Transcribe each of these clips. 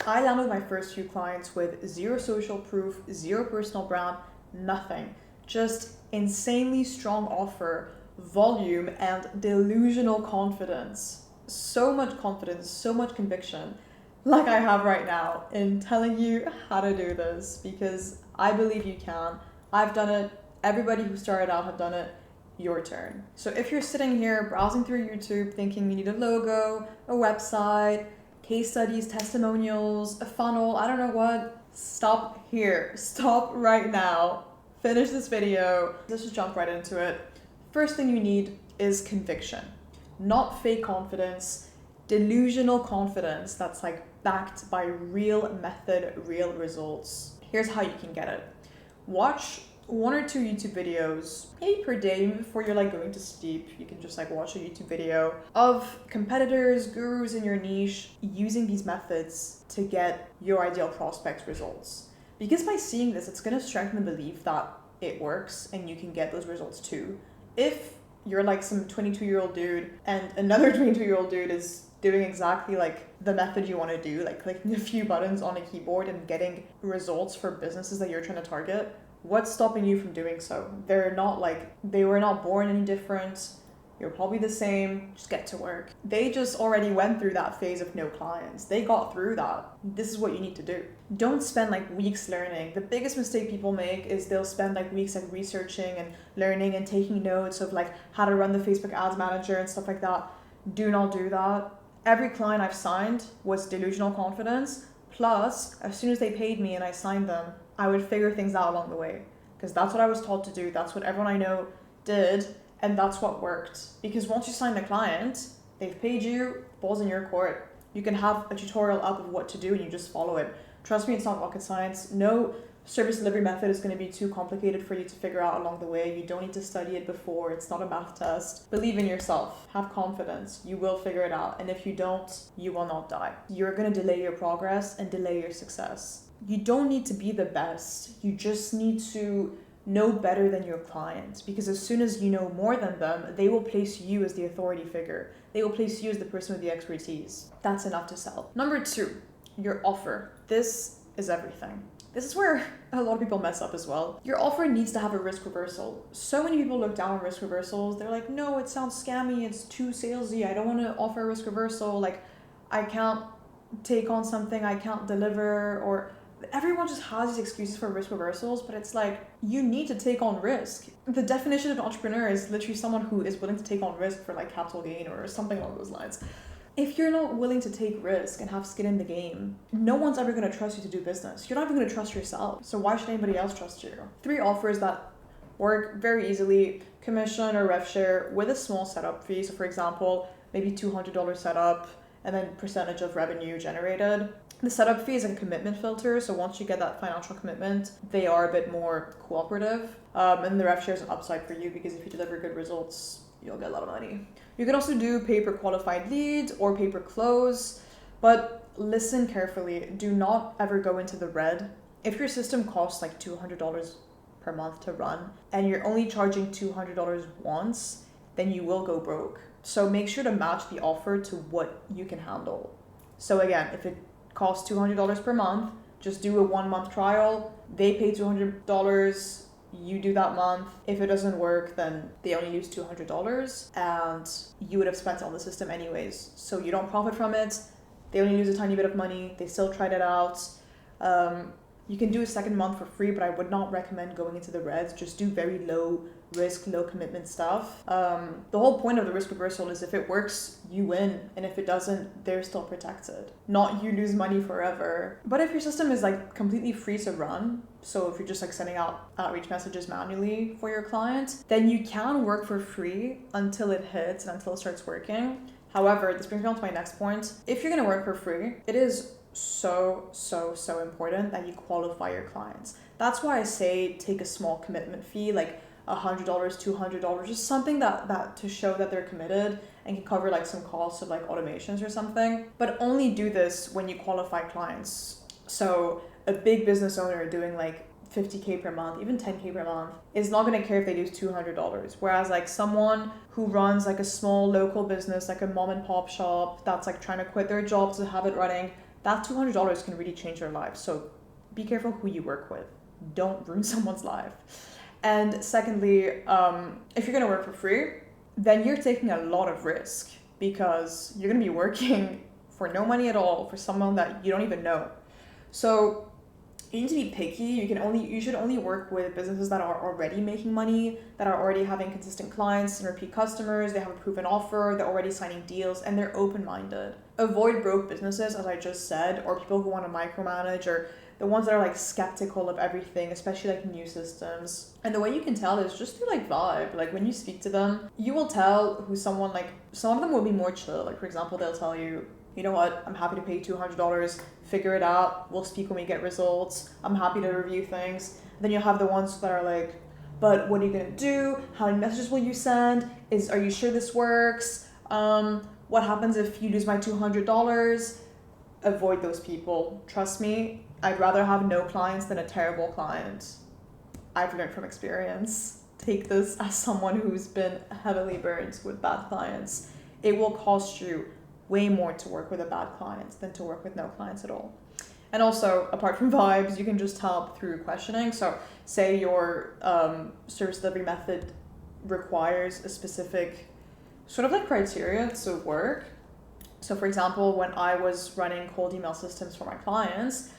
I landed my first few clients with zero social proof, zero personal brand, nothing. Just insanely strong offer, volume, and delusional confidence. So much confidence, so much conviction, like I have right now, in telling you how to do this, because I believe you can. I've done it. Everybody who started out have done it. Your turn. So if you're sitting here browsing through YouTube thinking you need a logo, a website, case studies, testimonials, a funnel, I don't know what, stop here. Stop right now. Finish this video. Let's just jump right into it. First thing you need is conviction. Not fake confidence, delusional confidence that's like backed by real method, real results. Here's how you can get it. Watch 1 or 2 YouTube videos, maybe per day, even before you're like going to sleep. You can just like watch a YouTube video of competitors, gurus in your niche using these methods to get your ideal prospect results. Because by seeing this, it's going to strengthen the belief that it works and you can get those results too. If you're like some 22-year-old dude and another 22-year-old dude is doing exactly like the method you want to do, like clicking a few buttons on a keyboard and getting results for businesses that you're trying to target, what's stopping you from doing so? They were not born any different. You're probably the same. Just get to work. They just already went through that phase of no clients. They got through that. This is what you need to do. Don't spend like weeks learning. The biggest mistake people make is they'll spend like weeks like researching and learning and taking notes of like how to run the Facebook ads manager and stuff like that. Do not do that. Every client I've signed was delusional confidence. Plus, as soon as they paid me and I signed them, I would figure things out along the way, because that's what I was taught to do. That's what everyone I know did, and that's what worked. Because once you sign the client, they've paid you, ball's in your court. You can have a tutorial up of what to do and you just follow it. Trust me, it's not rocket science. No service delivery method is going to be too complicated for you to figure out along the way. You don't need to study it before. It's not a math test. Believe in yourself. Have confidence. You will figure it out. And if you don't, you will not die. You're going to delay your progress and delay your success. You don't need to be the best. You just need to know better than your client, because as soon as you know more than them, they will place you as the authority figure. They will place you as the person with the expertise. That's enough to sell. Number 2, your offer. This is everything. This is where a lot of people mess up as well. Your offer needs to have a risk reversal. So many people look down on risk reversals. They're like, no, it sounds scammy. It's too salesy. I don't want to offer a risk reversal. Like, I can't take on something I can't deliver, or everyone just has these excuses for risk reversals, but it's like, you need to take on risk. The definition of an entrepreneur is literally someone who is willing to take on risk for like capital gain or something along those lines. If you're not willing to take risk and have skin in the game, no one's ever going to trust you to do business. You're not even going to trust yourself. So why should anybody else trust you? 3 offers that work very easily: commission or rev share with a small setup fee. So for example, maybe $200 setup and then percentage of revenue generated. The setup fee is a commitment filter, so once you get that financial commitment, they are a bit more cooperative. And the rev share is an upside for you, because if you deliver good results, you'll get a lot of money. You can also do pay per qualified lead or pay per close, but listen carefully. Do not ever go into the red. If your system costs like $200 per month to run and you're only charging $200 once, then you will go broke. So make sure to match the offer to what you can handle. So again, if it costs $200 per month, just do a 1-month trial. They pay $200, you do that month. If it doesn't work, then they only lose $200 and you would have spent it on the system anyways. So you don't profit from it. They only lose a tiny bit of money. They still tried it out. You can do a 2nd month for free, but I would not recommend going into the reds. Just do very low risk, low commitment stuff. The whole point of the risk reversal is if it works, you win. And if it doesn't, they're still protected. Not you lose money forever. But if your system is like completely free to run, so if you're just like sending out outreach messages manually for your client, then you can work for free until it hits and until it starts working. However, this brings me on to my next point. If you're going to work for free, it is so important that you qualify your clients. That's why I say take a small commitment fee, like $100, $200, just something that to show that they're committed and can cover like some costs of like automations or something. But only do this when you qualify clients. So a big business owner doing like $50K per month, even $10K per month, is not going to care if they lose $200. Whereas like someone who runs like a small local business, like a mom and pop shop that's like trying to quit their job to have it running, that $200 can really change your life. So be careful who you work with. Don't ruin someone's life. And secondly, if you're going to work for free, then you're taking a lot of risk because you're going to be working for no money at all for someone that you don't even know. So you need to be picky. You should only work with businesses that are already making money, that are already having consistent clients and repeat customers, they have a proven offer, they're already signing deals, and they're open-minded. Avoid broke businesses, as I just said, or people who want to micromanage, or the ones that are like skeptical of everything, especially like new systems. And the way you can tell is just through like vibe. Like when you speak to them, you will tell who someone, like some of them will be more chill. Like for example, they'll tell you, you know what, I'm happy to pay $200, figure it out, we'll speak when we get results, I'm happy to review things. Then you'll have the ones that are like, but what are you gonna do? How many messages will you send? Are you sure this works? What happens if you lose my $200? Avoid those people. Trust me, I'd rather have no clients than a terrible client. I've learned from experience. Take this as someone who's been heavily burned with bad clients. It will cost you way more to work with a bad client than to work with no clients at all. And also, apart from vibes, you can just help through questioning. So say your service delivery method requires a specific sort of like criteria to work. So for example, when I was running cold email systems for my clients,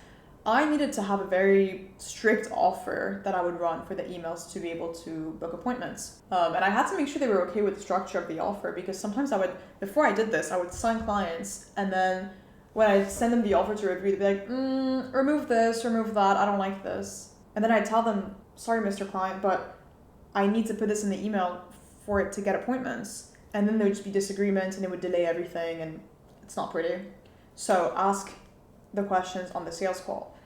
I needed to have a very strict offer that I would run for the emails to be able to book appointments. And I had to make sure they were okay with the structure of the offer, because sometimes before I did this, I would sign clients, and then when I send them the offer to review, they'd be like, remove this, remove that, I don't like this. And then I'd tell them, sorry, Mr. Client, but I need to put this in the email for it to get appointments. And then there would just be disagreements and it would delay everything, and it's not pretty. So ask the questions on the sales call.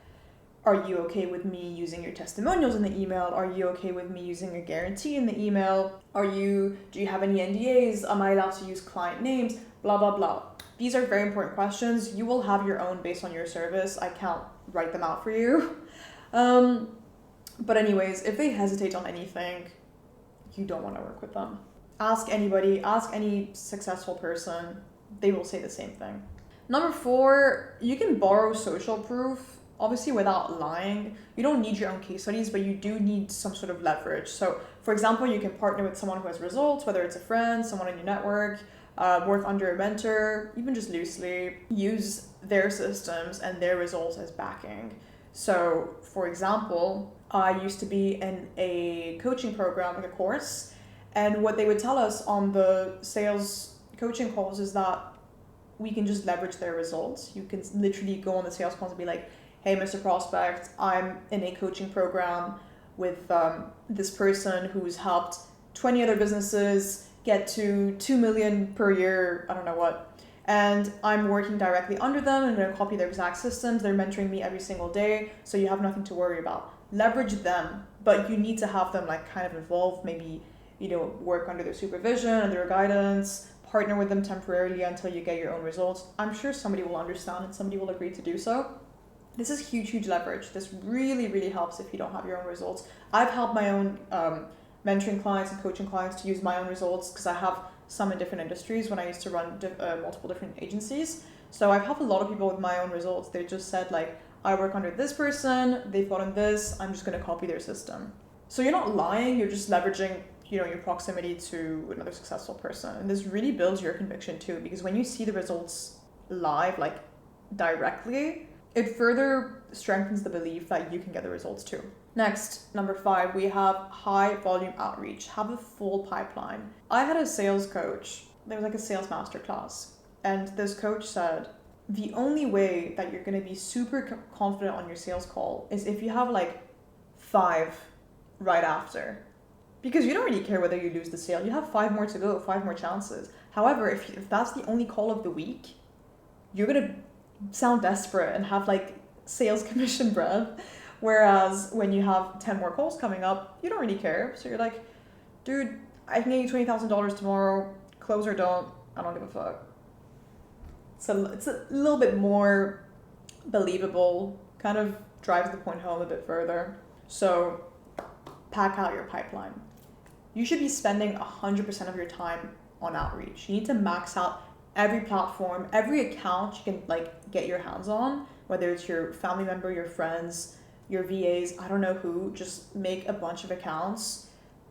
Are you okay with me using your testimonials in the email? Are you okay with me using a guarantee in the email? Do you have any NDAs? Am I allowed to use client names? Blah, blah, blah. These are very important questions. You will have your own based on your service. I can't write them out for you. But anyways, if they hesitate on anything, you don't want to work with them. Ask anybody, ask any successful person. They will say the same thing. Number 4, you can borrow social proof, obviously without lying. You don't need your own case studies, but you do need some sort of leverage. So for example, you can partner with someone who has results, whether it's a friend, someone in your network, work under a mentor, even just loosely, use their systems and their results as backing. So for example, I used to be in a coaching program, like a course, and what they would tell us on the sales coaching calls is that we can just leverage their results. You can literally go on the sales calls and be like, hey, Mr. Prospect, I'm in a coaching program with this person who's helped 20 other businesses get to 2 million per year, I don't know what. And I'm working directly under them. I'm going to copy their exact systems. They're mentoring me every single day. So you have nothing to worry about. Leverage them, but you need to have them like kind of involved, maybe, work under their supervision, under their guidance, partner with them temporarily until you get your own results. I'm sure somebody will understand and somebody will agree to do so. This is huge leverage. This really, really helps if you don't have your own results. I've helped my own mentoring clients and coaching clients to use my own results because I have some in different industries when I used to run multiple different agencies. So I've helped a lot of people with my own results. They just said like, I work under this person, they've gotten this, I'm just going to copy their system. So you're not lying, you're just leveraging your proximity to another successful person. And this really builds your conviction too, because when you see the results live, like directly, it further strengthens the belief that you can get the results too. Next, number 5, we have high volume outreach. Have a full pipeline. I had a sales coach. There was like a sales masterclass. And this coach said, the only way that you're going to be super confident on your sales call is if you have like 5 right after. Because you don't really care whether you lose the sale. You have 5 more to go, 5 more chances. However, if that's the only call of the week, you're going to sound desperate and have like sales commission breath. Whereas when you have 10 more calls coming up, you don't really care. So you're like, dude, I can get you $20,000 tomorrow. Close or don't. I don't give a fuck. So it's a little bit more believable, kind of drives the point home a bit further. So pack out your pipeline. You should be spending 100% of your time on outreach. You need to max out every platform, every account you can like get your hands on, whether it's your family member, your friends, your VAs, I don't know who, just make a bunch of accounts.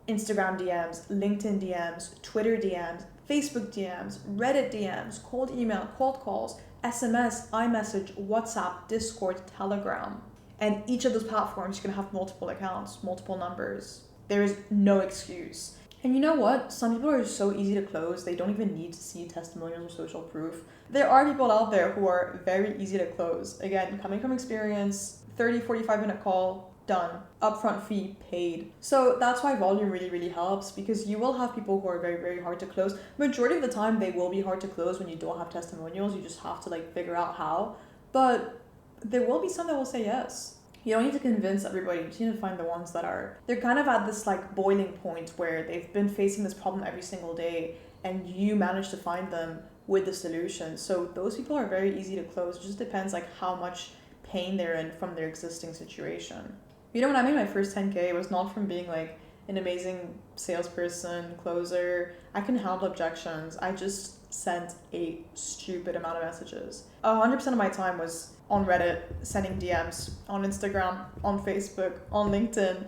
Instagram DMs, LinkedIn DMs, Twitter DMs, Facebook DMs, Reddit DMs, cold email, cold calls, SMS, iMessage, WhatsApp, Discord, Telegram. And each of those platforms, you can have multiple accounts, multiple numbers. There is no excuse. And you know what? Some people are so easy to close, they don't even need to see testimonials or social proof. There are people out there who are very easy to close. Again, coming from experience, 30, 45-minute call, done. Upfront fee paid. So that's why volume really, really helps, because you will have people who are very, very hard to close. Majority of the time, they will be hard to close when you don't have testimonials. You just have to like figure out how. But there will be some that will say yes. You don't need to convince everybody. You just need to find the ones that are, they're kind of at this like boiling point where they've been facing this problem every single day and you manage to find them with the solution. So those people are very easy to close. It just depends like how much pain they're in from their existing situation. You know, when I made my first 10K, it was not from being like an amazing salesperson, closer. I can handle objections. I just sent a stupid amount of messages. 100% of my time was on Reddit, sending DMs, on Instagram, on Facebook, on LinkedIn,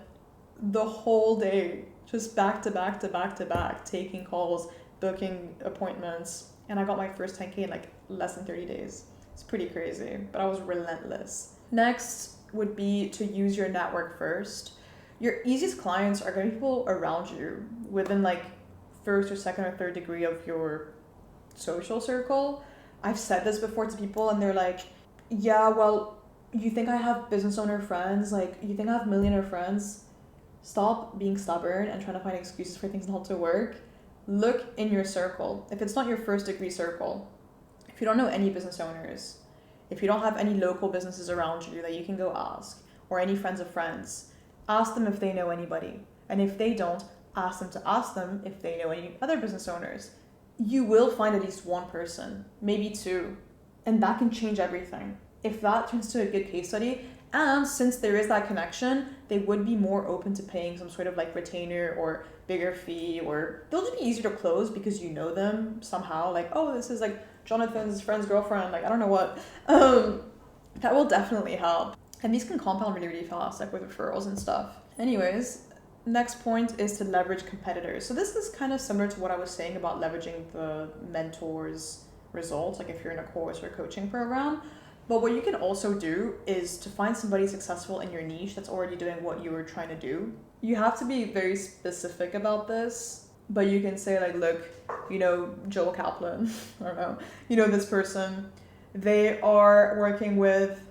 the whole day, just back to back to back to back, taking calls, booking appointments. And I got my first 10K in like less than 30 days. It's pretty crazy, but I was relentless. Next would be to use your network first. Your easiest clients are going to be people around you within like first or second or third degree of your social circle. I've said this before to people and they're like, yeah, well, you think I have business owner friends? Like, you think I have millionaire friends? Stop being stubborn and trying to find excuses for things not to work. Look in your circle. If it's not your first degree circle, if you don't know any business owners, if you don't have any local businesses around you that you can go ask, or any friends of friends, ask them if they know anybody. And if they don't, ask them to ask them if they know any other business owners. You will find at least one person, maybe two, and that can change everything. If that turns to a good case study, and since there is that connection, they would be more open to paying some sort of like retainer or bigger fee, or they'll just be easier to close because you know them somehow. Like, oh, this is like Jonathan's friend's girlfriend, like I don't know what. That will definitely help. And these can compound really, really fast, like with referrals and stuff. Anyways, next point is to leverage competitors. So this is kind of similar to what I was saying about leveraging the mentor's results, like if you're in a course or coaching program. But what you can also do is to find somebody successful in your niche that's already doing what you were trying to do. You have to be very specific about this, but you can say like, look, you know, Joel Kaplan, I don't know, you know, this person, they are working with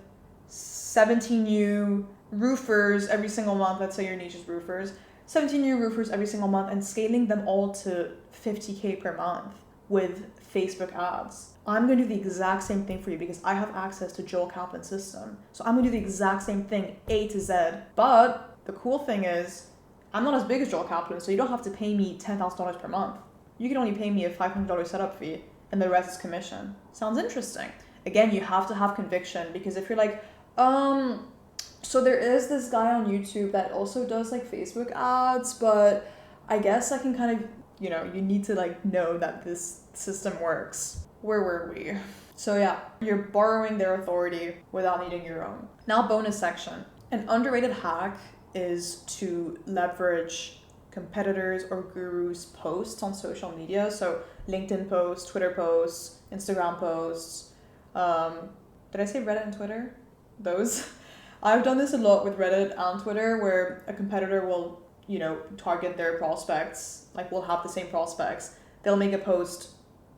17 new roofers every single month. Let's say your niche is roofers, 17 new roofers every single month, and scaling them all to 50K per month with Facebook ads. I'm going to do the exact same thing for you because I have access to Joel Kaplan's system. So I'm going to do the exact same thing, A to Z. But the cool thing is, I'm not as big as Joel Kaplan, so you don't have to pay me $10,000 per month. You can only pay me a $500 setup fee, and the rest is commission. Sounds interesting. Again, you have to have conviction, because if you're like, so there is this guy on YouTube that also does like Facebook ads, but I guess I can kind of, you know, you need to like know that this system works. Where were we? So yeah, you're borrowing their authority without needing your own. Now, bonus section. An underrated hack is to leverage competitors or gurus' posts on social media. So LinkedIn posts, Twitter posts, Instagram posts. Did I say Reddit and Twitter? Those. I've done this a lot with Reddit and Twitter, where a competitor will, you know, target their prospects, like we'll have the same prospects. They'll make a post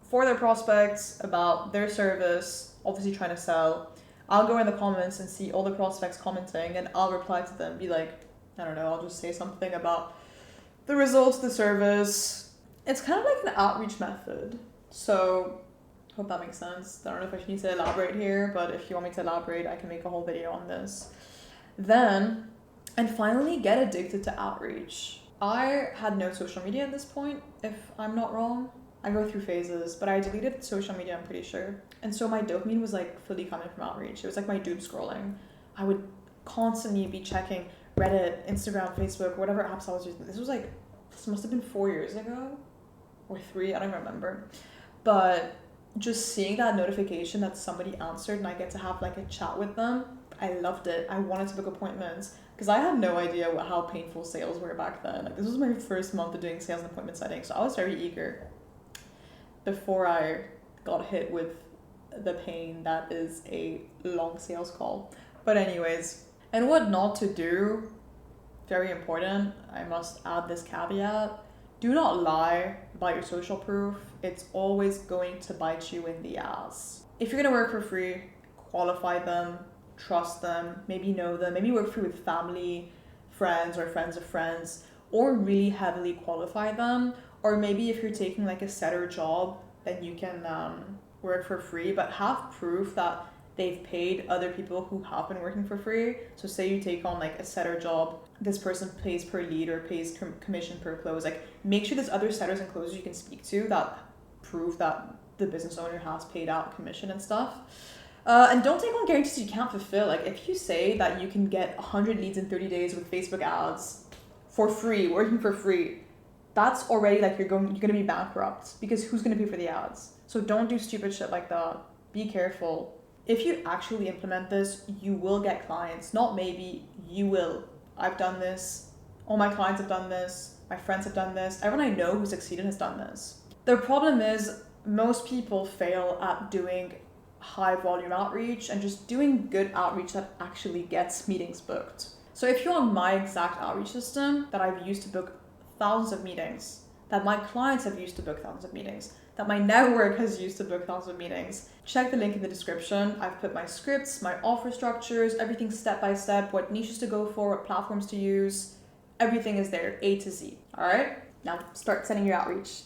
for their prospects about their service, obviously trying to sell. I'll go in the comments and see all the prospects commenting, and I'll reply to them, be like, I don't know, I'll just say something about the results of the service. It's kind of like an outreach method. So, hope that makes sense. I don't know if I need to elaborate here, but if you want me to elaborate, I can make a whole video on this. Then, and finally, get addicted to outreach. I had no social media at this point, if I'm not wrong. I go through phases, but I deleted social media, I'm pretty sure. And so my dopamine was like fully coming from outreach. It was like my doom scrolling. I would constantly be checking Reddit, Instagram, Facebook, whatever apps I was using. This must have been 4 years ago or 3, I don't remember. But just seeing that notification that somebody answered and I get to have like a chat with them, I loved it. I wanted to book appointments because I had no idea how painful sales were back then. Like, this was my first month of doing sales and appointment setting, so I was very eager before I got hit with the pain that is a long sales call. But anyways, and what not to do, very important, I must add this caveat. Do not lie about your social proof. It's always going to bite you in the ass. If you're gonna work for free, qualify them, trust them, maybe know them, maybe work free with family, friends, or friends of friends, or really heavily qualify them. Or maybe if you're taking like a setter job, then you can work for free, but have proof that they've paid other people who have been working for free. So say you take on like a setter job, this person pays per lead or pays commission per close. Like, make sure there's other setters and closers you can speak to that prove that the business owner has paid out commission and stuff. And don't take on guarantees you can't fulfill. Like, if you say that you can get 100 leads in 30 days with Facebook ads for free, working for free, that's already like you're gonna be bankrupt, because who's gonna pay for the ads? So don't do stupid shit like that. Be careful. If you actually implement this, you will get clients. Not maybe, you will. I've done this. All my clients have done this. My friends have done this. Everyone I know who succeeded has done this. The problem is most people fail at doing high volume outreach and just doing good outreach that actually gets meetings booked. So if you're on my exact outreach system that I've used to book thousands of meetings, that my clients have used to book thousands of meetings, that my network has used to book thousands of meetings, check the link in the description. I've put my scripts, my offer structures, everything step by step, what niches to go for, what platforms to use. Everything is there, A to Z. All right, now start sending your outreach.